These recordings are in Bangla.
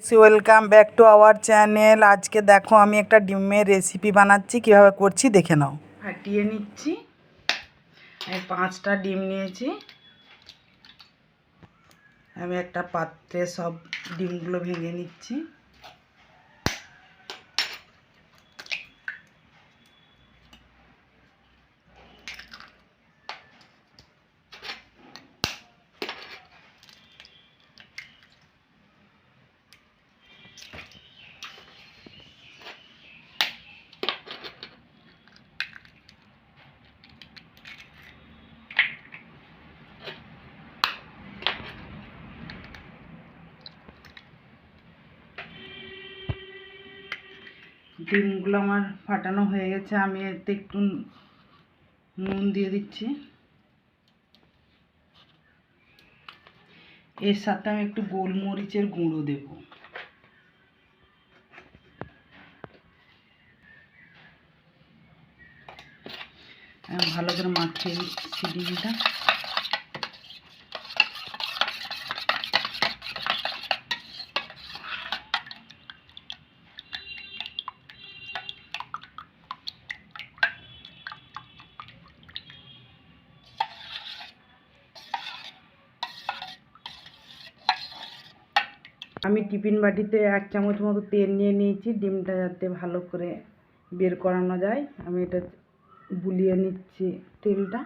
Welcome back to our channel. আজকে দেখো আমি একটা ডিমের রেসিপি বানাচ্ছি, কীভাবে করছি দেখে নাও। ফাটিয়ে নিচ্ছি। আমি 5টা ডিম নিয়েছি। আমি একটা পাত্রে সব ডিমগুলো ভেঙে নিচ্ছি। ডিমগুলো আমার ফাটানো হয়ে গেছে। আমি এতে একটু নুন দিয়ে দিচ্ছি। এর সাথে আমি একটু গোলমরিচের গুঁড়ো দেব। ভালো করে মাখিয়ে দিচ্ছি ডিমটা। আমি টিফিন বাটিতে 1 চামচ মতো তেল নিয়ে নিয়েছি, ডিমটা যাতে ভালো করে বের করানো যায়। আমি এটা বুলিয়ে নিচ্ছি তেলটা।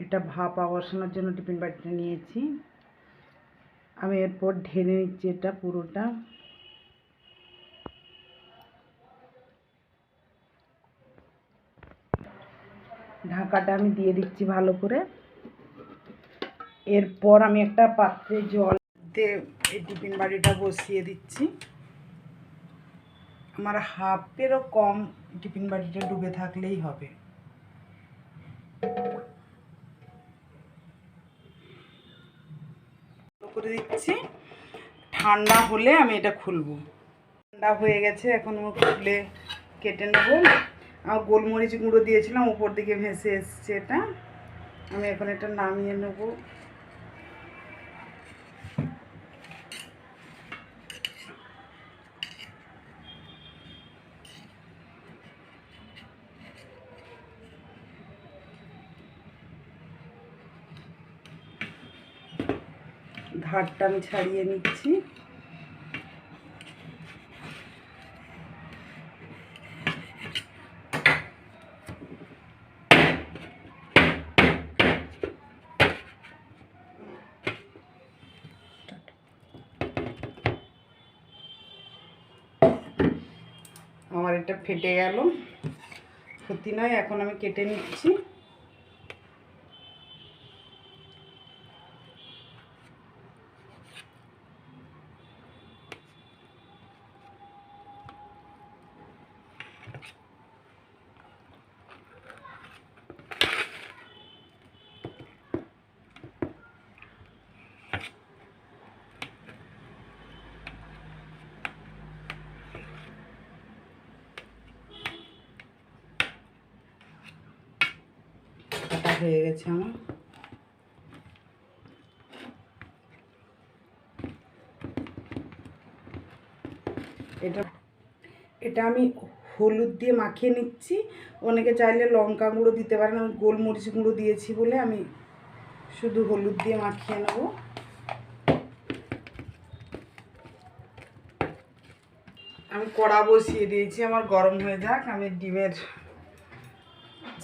এটা ভাপা বসানোর জন্য টিফিন বাটিটা নিয়েছি। আমি এরপর ঢেলে নিচ্ছি এটা পুরোটা। ঢাকাটা আমি দিয়ে দিচ্ছি ভালো করে। এরপর আমি একটা পাত্রে জল দিয়ে এই টিফিন বাটিটা বসিয়ে দিচ্ছি। আমার হাফেরও কম টিফিন বাটিটা ডুবে থাকলেই হবে। করে দিচ্ছি। ঠান্ডা হলে আমি এটা খুলবো। ঠান্ডা হয়ে গেছে, এখন আমি খুলে কেটে নেবো। আর গোলমরিচ গুঁড়ো দিয়েছিলাম, উপর দিকে ভেসে এসছে এটা। আমি এখন এটা নামিয়ে নেব। ধারটা আমি ছাড়িয়ে নিচ্ছি। আমার এটা ফেটে গেল, ক্ষতি নয়। এখন আমি কেটে নিচ্ছি। কাটা হয়ে গেছে আমার। এটা আমি হলুদ দিয়ে মাখিয়ে নিচ্ছি। অনেকে চাইলে লঙ্কা গুঁড়ো দিতে পারেন, আমি গোলমরিচ গুঁড়ো দিয়েছি বলে আমি শুধু হলুদ দিয়ে মাখিয়ে নেব। আমি কড়া বসিয়ে দিয়েছি, আমার গরম হয়ে যাক। আমি ডিমের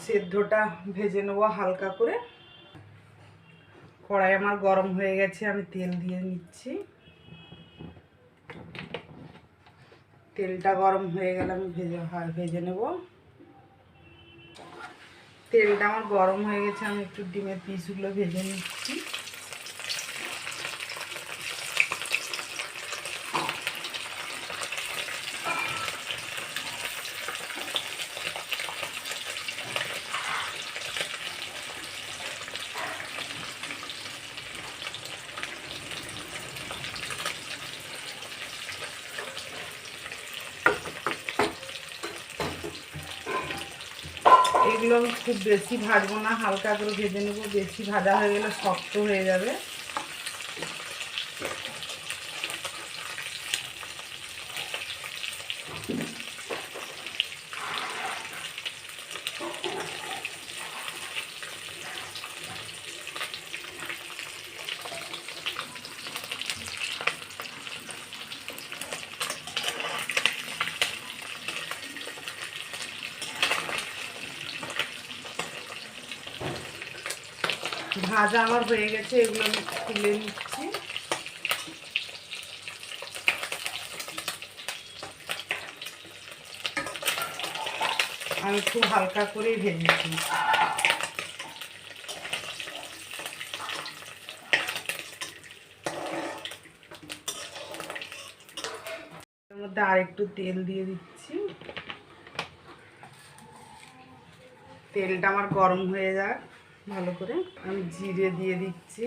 সেদ্ধটা ভেজে নেব হালকা করে। কড়াই আমার গরম হয়ে গেছে, আমি তেল দিয়ে নিচ্ছি। তেলটা গরম হয়ে গেলে আমি ভেজে নেব। তেলটা আমার গরম হয়ে গেছে, আমি একটু ডিমের পিসগুলো ভেজে নিচ্ছি। এগুলো আমি খুব বেশি ভাজবো না, হালকা করে ভেজে নেবো। বেশি ভাজা হয়ে গেলে শক্ত হয়ে যাবে। ভাজা আমার হয়ে গেছে, এগুলো আমি তুলে নিচ্ছি। আমি খুব হালকা করেই ভেজেছি। এর মধ্যে আর একটু তেল দিয়ে দিচ্ছি। তেলটা আমার গরম হয়ে যাক ভালো করে। আমি জিরে দিয়ে দিচ্ছি,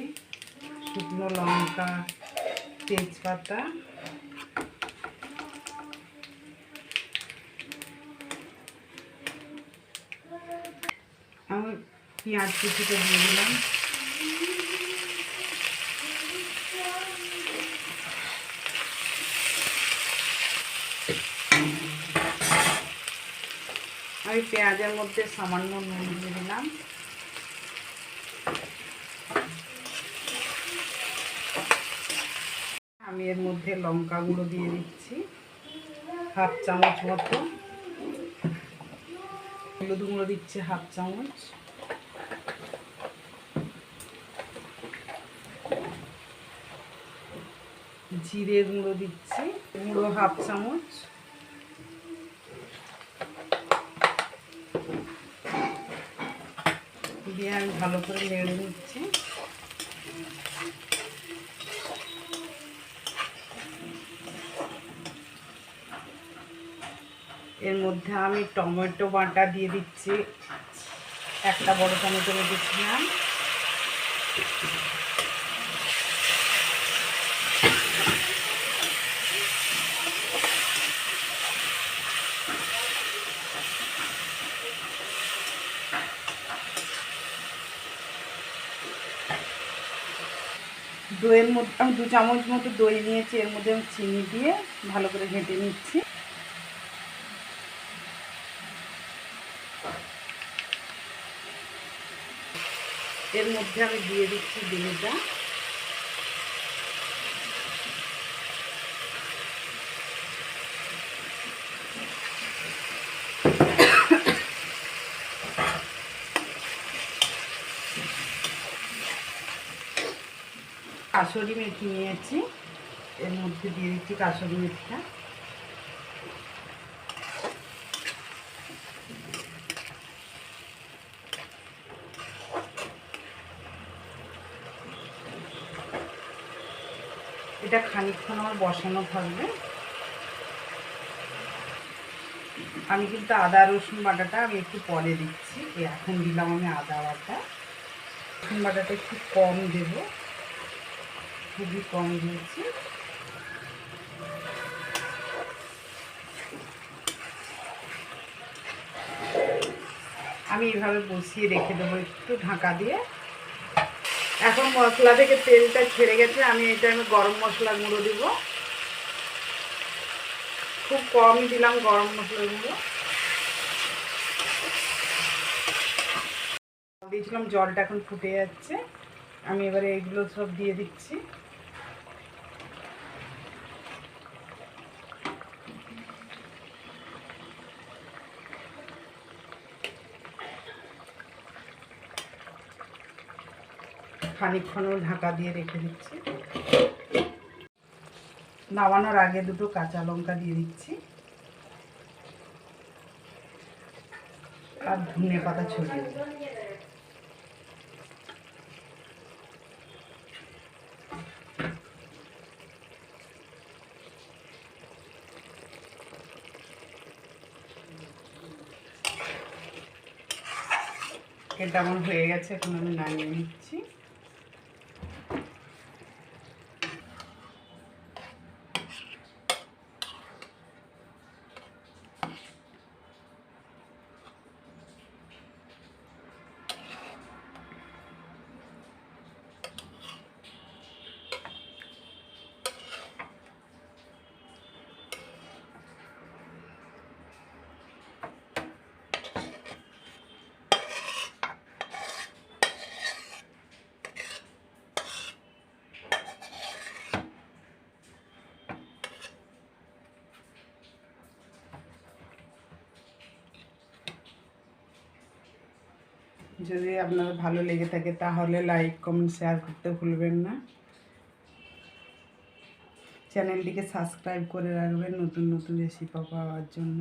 শুকনো লঙ্কা, তেজপাতা, আমি পেঁয়াজ কুচিটা দিয়ে দিলাম। আমি পেঁয়াজের মধ্যে সামান্য নুন দিয়ে দিলাম। আমি এর মধ্যে লঙ্কা গুঁড়ো দিয়ে দিচ্ছি হাফ চামচ মতো, হলুদ গুঁড়ো দিচ্ছি হাফ চামচ, জিরে গুঁড়ো দিচ্ছি গুঁড়ো হাফ চামচ, দিয়ে আমি ভালো করে নেড়ে নিচ্ছি। এর মধ্যে আমি টমেটো বাটা দিয়ে দিচ্ছি, একটা বড় টমেটো দিচ্ছিলাম। দইয়ের মধ্যে আমি 2 চামচ মতো দই নিয়েছি, এর মধ্যে আমি চিনি দিয়ে ভালো করে ঘেঁটে নিচ্ছি। এর মধ্যে আমি দিয়ে দিচ্ছি ভিনেগার, কাসুরি মেথি নিয়েছি, এর মধ্যে দিয়ে দিচ্ছি কাসুরি মেথিটা। এটা খানিকক্ষণ আমার বসানো থাকবে। আমি কিন্তু আদা রসুন বাটাটা আমি একটু পরে দিচ্ছি, এখন দিলাম আমি আদা বাটা। রসুন বাটাটা একটু কম দেব, খুবই কম দিয়েছি। আমি এইভাবে বসিয়ে রেখে দেবো একটু ঢাকা দিয়ে। এখন মশলা থেকে তেলটা ছেড়ে গেছে, আমি গরম মশলা গুঁড়ো দেব, খুব কমই দিলাম গরম মশলা গুঁড়ো। দিয়েছিলাম, জলটা এখন ফুটে যাচ্ছে। আমি এবারে এগুলো সব দিয়ে দিচ্ছি। খানিকক্ষণ ঢাকা দিয়ে রেখে দিচ্ছি। নামানোর আগে 2টো কাঁচা লঙ্কা দিয়ে দিচ্ছি আর ধনে পাতা ছড়িয়ে দেব। এটা আমার হয়ে গেছে, এখন আমি নামিয়ে নিচ্ছি। যদি আপনার ভালো লেগে থাকে তাহলে লাইক কমেন্ট শেয়ার করতে ভুলবেন না। চ্যানেলটিকে সাবস্ক্রাইব করে রাখবেন নতুন নতুন রেসিপি পাওয়ার জন্য।